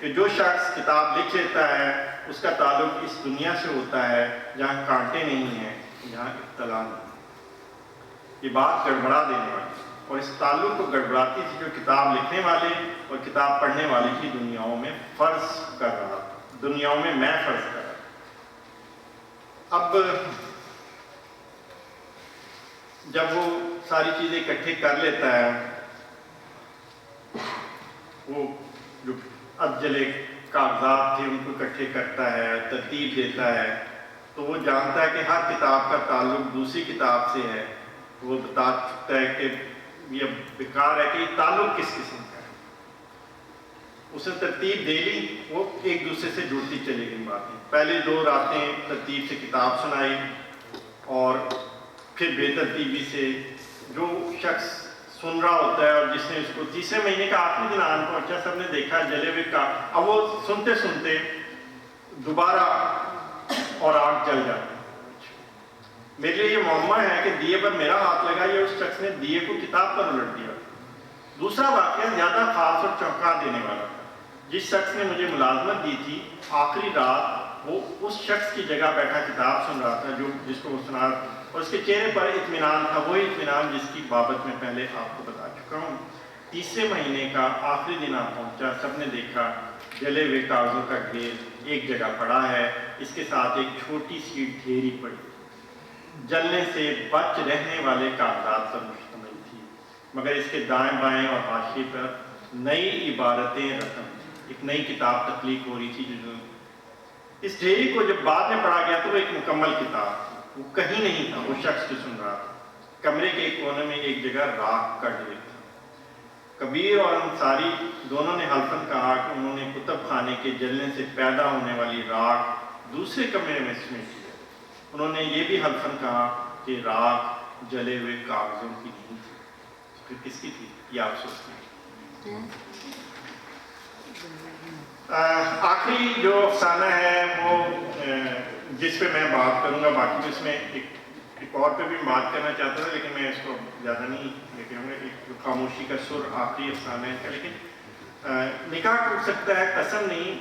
کہ جو شخص کتاب لکھ لیتا ہے اس کا تعلق اس دنیا سے ہوتا ہے جہاں کانٹے نہیں ہیں، جہاں ابتلا نہیں۔ یہ بات گڑبڑا دینے والی اور اس تعلق کو گڑبڑاتی تھی جو کتاب لکھنے والے اور کتاب پڑھنے والے کی دنیاؤں میں فرض کر رہا تھا، دنیاؤں میں میں فرض کر رہا تھا۔ اب جب وہ ساری چیزیں اکٹھے کر لیتا ہے، وہ جو ابجلے کاغذات تھے ان کو اکٹھے کرتا ہے، ترتیب دیتا ہے، تو وہ جانتا ہے کہ ہر کتاب کا تعلق دوسری کتاب سے ہے۔ وہ بتا سکتا ہے کہ یہ بیکار ہے کہ یہ تعلق کس قسم کا ہے۔ اسے ترتیب دے لی، وہ ایک دوسرے سے جڑتی چلی گئی باتیں۔ پہلے 2 راتیں ترتیب سے کتاب سنائی اور پھر بے ترتیبی سے جو شخص سن رہا ہوتا ہے اور جس نے اس کو تیسرے مہینے کا آخری دن آن پہنچا، سب نے دیکھا جلے ہوئے کا، اب وہ سنتے سنتے دوبارہ اور آگ جل جاتی۔ میرے لیے یہ معمہ ہے کہ دیے پر میرا ہاتھ لگا یا اس شخص نے دیے کو کتاب پر الٹ دیا۔ دوسرا واقعہ زیادہ خاص اور چونکا دینے والا تھا۔ جس شخص نے مجھے ملازمت دی تھی، آخری رات وہ اس شخص کی جگہ بیٹھا کتاب سن رہا تھا جس کو وہ سنا رہا تھا، اور اس کے چہرے پر اطمینان تھا، وہی اطمینان جس کی بابت میں پہلے آپ کو بتا چکا ہوں۔ تیسرے مہینے کا آخری دن آ پہنچا، سب نے دیکھا جلے ہوئے کاغذوں کا ڈھیر ایک جگہ پڑا ہے، اس کے ساتھ ایک چھوٹی سی ڈھیری پڑی، جلنے سے بچ رہنے والے کاغذات پر مشتمل تھی، مگر اس کے دائیں بائیں اور حاشیے پر نئی عبارتیں رقم، ایک نئی کتاب تخلیق ہو رہی تھی۔ جو اس ڈھیری کو جب بعد میں پڑھا گیا تو وہ ایک مکمل کتاب تھی، وہ کہیں نہیں تھا وہ شخص جو سن رہا تھا۔ کمرے کے ایک کونے میں ایک جگہ راکھ کا ڈھیر تھا۔ کبیر اور انصاری دونوں نے حلفاً کہا کہ انہوں نے کتب خانے کے جلنے سے پیدا ہونے والی راکھ دوسرے کمرے میں سمیٹ لیا۔ انہوں نے یہ بھی حلفاً کہا کہ راکھ جلے ہوئے کاغذوں کی نہیں تھی۔ پھر کس کی تھی یہ آپ سوچتے ہیں؟ آخری جو افسانہ ہے وہ جس پہ میں بات کروں گا، باقی اس میں ایک اور پہ بھی بات کرنا چاہتا تھا لیکن میں اس کو زیادہ نہیں لے کے آؤں گا۔ ایک خاموشی کا سر آخری افسانہ ہے، لیکن نکاح ٹوٹ سکتا ہے، قسم نہیں۔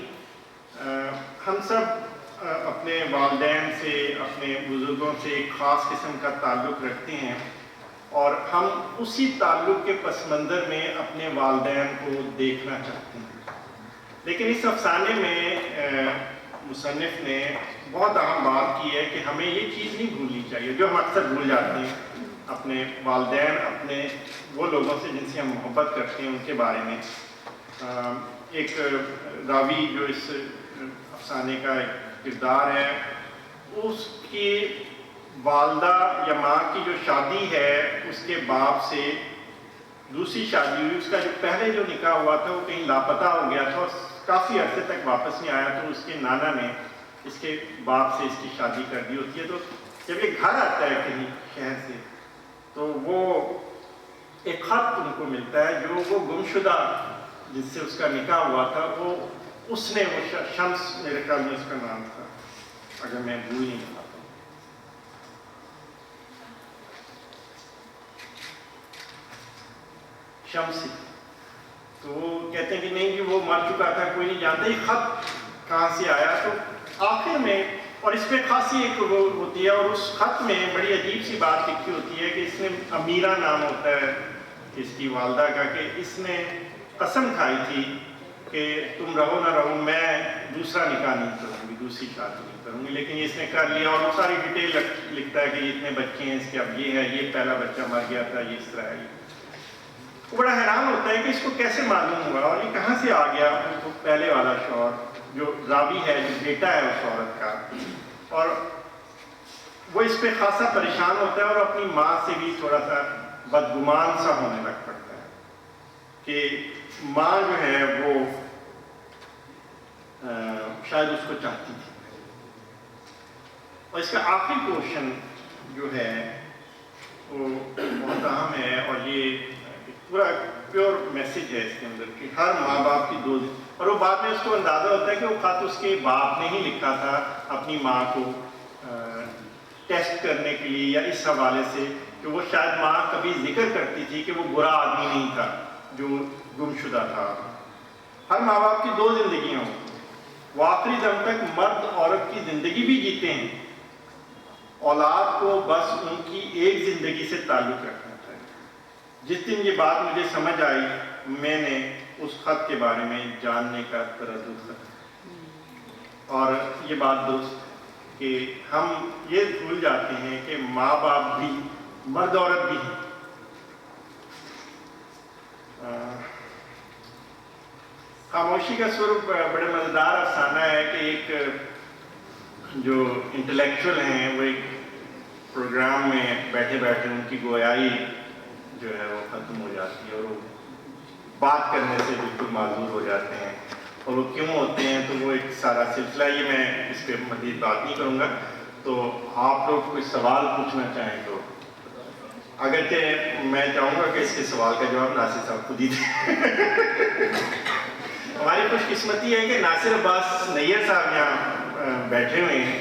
ہم سب اپنے والدین سے، اپنے بزرگوں سے ایک خاص قسم کا تعلق رکھتے ہیں اور ہم اسی تعلق کے پس منظر میں اپنے والدین کو دیکھنا چاہتے ہیں۔ لیکن اس افسانے میں مصنف نے بہت اہم بات کی ہے کہ ہمیں یہ چیز نہیں بھولنی چاہیے جو ہم اکثر بھول جاتے ہیں، اپنے والدین، اپنے وہ لوگوں سے جن سے ہم محبت کرتے ہیں ان کے بارے میں۔ ایک راوی جو اس افسانے کا کردار ہے، اس کی والدہ یا ماں کی جو شادی ہے اس کے باپ سے دوسری شادی ہوئی، اس کا جو پہلے جو نکاح ہوا تھا وہ کہیں لاپتہ ہو گیا تھا اور کافی عرصے تک واپس نہیں آیا، تو اس کے نانا نے اس کے باپ سے اس کی شادی کر دی ہوتی ہے۔ تو جب یہ گھر آتا ہے کہیں شہر سے تو وہ ایک خط ان کو ملتا ہے جو وہ گمشدہ جس سے اس کا نکاح ہوا تھا، وہ اس نے وہ شمس، میرے خیال میں اس کا نام تھا اگر میں بھول نہیں پاتا ہوں، شمسی، تو وہ کہتے ہیں کہ نہیں جی وہ مر چکا تھا، کوئی نہیں جانتا یہ خط کہاں سے آیا۔ تو آخر میں، اور اس پہ خاصی ایک وہ ہوتی ہے، اور اس خط میں بڑی عجیب سی بات لکھی ہوتی ہے کہ اس نے امیرہ نام ہوتا ہے اس کی والدہ کا، کہ اس نے قسم کھائی تھی کہ تم رہو نہ رہو میں دوسرا نکاح نہیں کروں گی، دوسری شادی نہیں کروں گی، لیکن اس نے کر لیا اور وہ ساری ڈیٹیل لکھتا ہے کہ اتنے بچے ہیں اس کے، اب یہ ہے، یہ پہلا بچہ مر گیا تھا، یہ اس طرح ہے۔ وہ بڑا حیران ہوتا ہے کہ اس کو کیسے معلوم ہوا اور یہ کہاں سے آ گیا۔ وہ پہلے والا شوہر جو راوی ہے، جو بیٹا ہے اس عورت کا، اور وہ اس پہ خاصا پریشان ہوتا ہے اور اپنی ماں سے بھی تھوڑا سا بدگمان سا ہونے لگ پڑتا ہے کہ ماں جو ہے وہ شاید اس کو چاہتی تھی۔ اور اس کا آخری پورشن جو ہے وہ بہت اہم ہے، اور یہ پورا پیور میسیج ہے اس کے اندر کہ ہر ماں باپ کی اور وہ بعد میں اس کو اندازہ ہوتا ہے کہ وہ خط اس کے باپ نے ہی لکھا تھا اپنی ماں کو ٹیسٹ کرنے کے لیے، یا اس حوالے سے کہ وہ شاید ماں کبھی ذکر کرتی تھی کہ وہ برا آدمی نہیں تھا جو گمشدہ تھا۔ ہر ماں باپ کی 2 زندگیاں ہوتی ہیں. وہ آخری دم تک مرد عورت کی زندگی بھی جیتے ہیں. اولاد کو بس ان کی ایک زندگی سے تعلق رکھنا چاہیے. جس دن یہ بات مجھے سمجھ آئی میں نے اس خط کے بارے میں جاننے کا تردد کیا. اور یہ بات درست ہے کہ ہم یہ بھول جاتے ہیں کہ ماں باپ بھی مرد عورت بھی ہیں. خاموشی کا سر بڑے مزیدار افسانہ ہے کہ ایک جو انٹلیکچوئل ہیں وہ ایک پروگرام میں بیٹھے بیٹھے ان کی گویائی جو ہے وہ ختم ہو جاتی ہے اور وہ بات کرنے سے بالکل معذور ہو جاتے ہیں. اور وہ کیوں ہوتے ہیں تو وہ ایک سارا سلسلہ ہی میں اس پہ مزید بات نہیں کروں گا. تو آپ لوگ کوئی سوال پوچھنا چاہیں تو اگرچہ میں چاہوں گا کہ اس کے سوال کا جواب ناصر صاحب خود ہی دیں. ہماری خوش قسمتی ہے کہ ناصر عباس نیّر صاحب یہاں بیٹھے ہوئے ہیں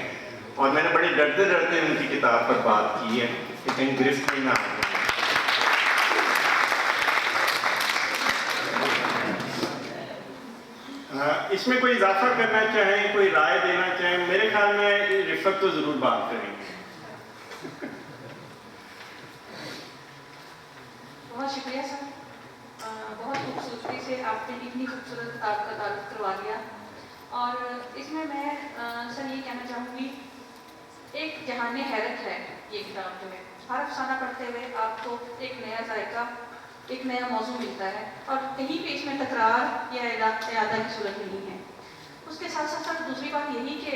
اور میں نے بڑے ڈرتے ڈرتے ان کی کتاب پر بات کی ہے کہ کہیں گرفت نہیں نہ ہو. اس میں کوئی اضافہ کرنا چاہیں, کوئی رائے دینا چاہیں؟ میرے خیال میں رفت تو ضرور بات کریں گے. بہت شکریہ سر. بہت خوبصورتی سے آپ نے اتنی خوبصورت کتاب کا تعارف کروا دیا. اور اس میں سر یہ کہنا چاہوں گی, ایک جہان حیرت ہے یہ کتاب جو ہے. ہر افسانہ پڑھتے ہوئے آپ کو ایک نیا ذائقہ, ایک نیا موضوع ملتا ہے اور کہیں بھی اس میں تکرار یا اعادہ کی صورت نہیں ہے. اس کے ساتھ ساتھ دوسری بات یہی کہ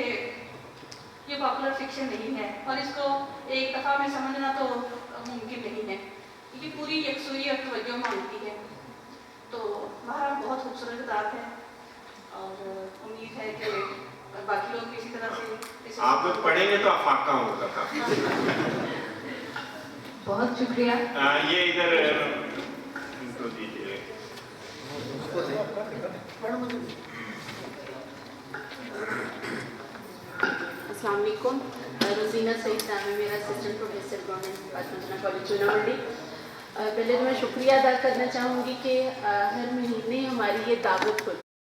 یہ پاپولر فکشن نہیں ہے اور اس کو ایک دفعہ میں سمجھنا تو ممکن نہیں ہے. یہ پوری یکسوئی اور توجہ مانگتی ہے. تو بہرحال بہت خوبصورت کتاب ہے اور امید ہے کہ باقی لوگ بھی اسی طرح سے آپ لوگ پڑھیں گے تو افاقہ ہوگا. بہت شکریہ. یہ ادھر تو دیجیے. السلام علیکم. روزینہ سعید نام ہے میرا, assistant professor government department college Chuna Mandi. پہلے تو میں شکریہ ادا کرنا چاہوں گی کہ ہر مہینے ہماری یہ دعوت ہوتی